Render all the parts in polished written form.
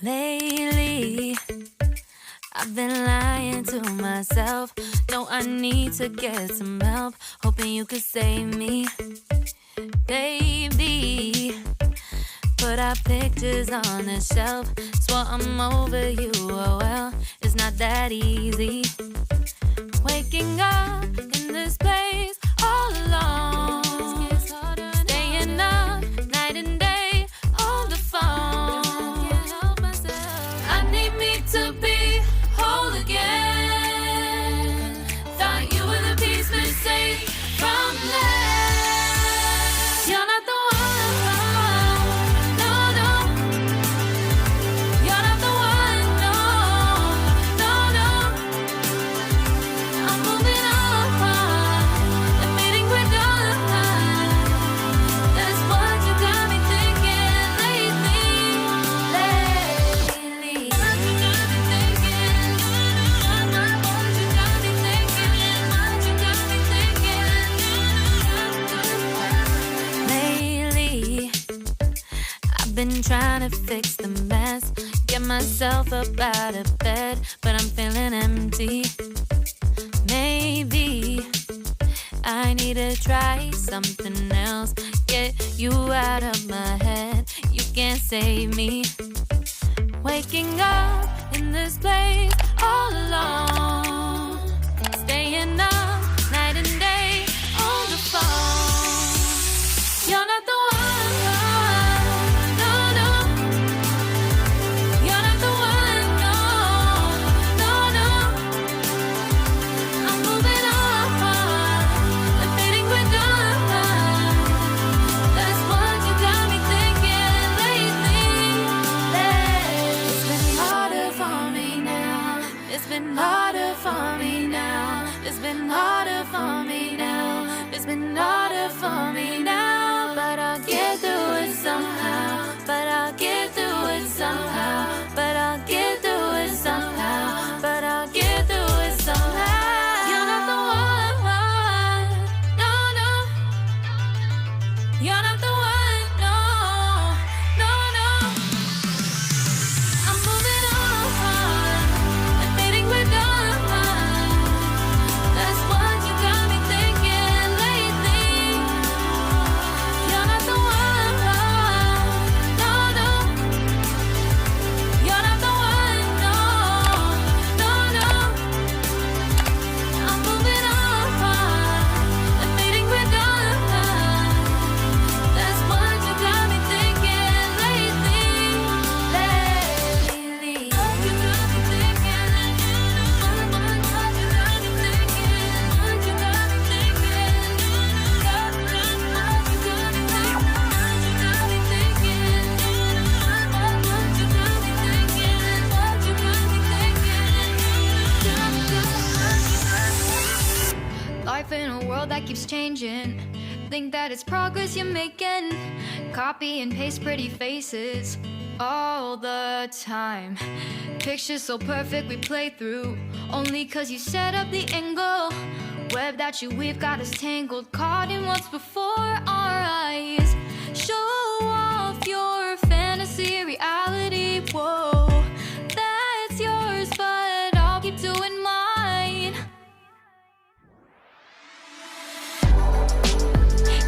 Lately, I've been lying to myself. No, I need to get some help. Hoping you could save me, baby. Put our pictures on the shelf. Swore I'm over you, oh well, it's not that easy. Waking up in this place all alone. Staying up night and day on the phone. I need me to be whole again. Thought you were the piece missing from that. You're not the one, no, no. You're not the one, no, no, no. I'm moving on, admitting we're done. That's what you got me thinking lately. What you got me thinking? What you got me thinking? What you got me thinking? Lately, I've been trying to fix the mess, get myself up out of bed, but I'm feeling empty. Maybe I need to try something else, get you out of my head. You can't save me. Waking up in this place all alone. Staying up night and day on the phone. You're not the one, no, no. You're not the one, no, no, no. I'm moving on, admitting we're done. That's what you got me thinking lately. It's been harder for me now. It's been harder for me now. It's been harder for me now. It's been harder for me now. But I'll get through it somehow. But I'll get through it somehow. But I'll get through it somehow. But I'll get through it somehow. You're not the one, no, no. You're not the one, no, no, no. I'm moving on, admitting we're done. That's what you got me thinking lately. You're not the one, no, no. You're not the one, no, no, no. I'm moving on, admitting we're done. That's what you got me thinking lately. What you got me thinking? What you got me thinking? What you got me thinking? What you got me thinking? What you got me thinking? What you got me thinking? Life in a world that keeps changing. Think that it's progress you're making. Copy and paste pretty faces all the time. Pictures so perfect we play through. Only cause you set up the angle. Web that you weave got us tangled. Caught in what's before our eyes. Show off your fantasy reality. Whoa, that's yours, but I'll keep doing mine.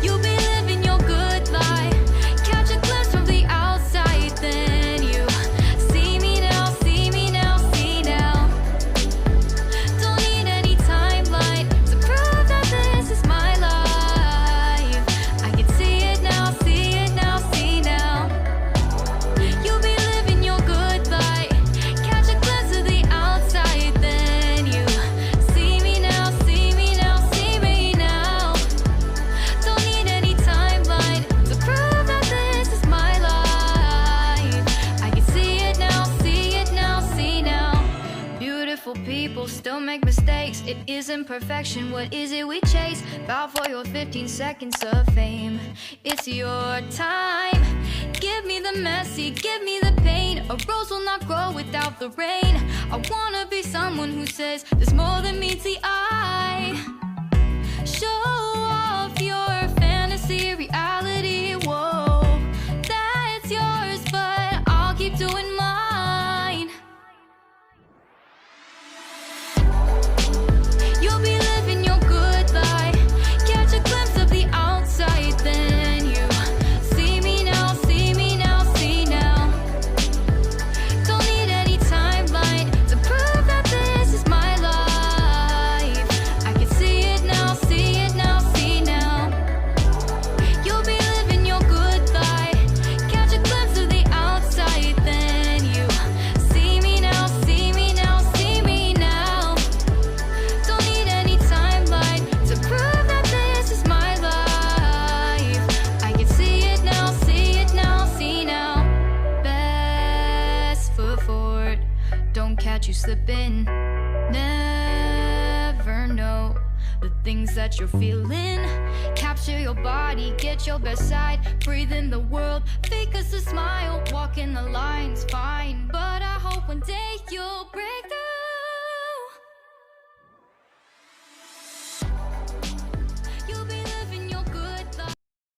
You'll be living your good life. Catch a glimpse from the outside, then you see me now, see me now, see now. Don't need any timeline to prove that this is my life. I can see it now, see it now, see now. You'll be living your good life. Catch a glimpse of the outside, then you see me now, see me now, see me now. Don't need any timeline to prove that this is my life. I can see it now, see it now, see now. Beautiful people still make mistakes. It isn't perfection, what is it we chase? Bow for your 15 seconds of fame. It's your time. Give me the messy, give me the pain. A rose will not grow without the rain. I wanna be someone who says there's more than meets the eye. Show off your fantasy reality. Whoa, that's yours, but I'll keep doing mine. things that you're feeling. Capture your body, get your best side. Breathe in the world, fake us a smile. Walk in the lines, fine. But I hope one day you'll break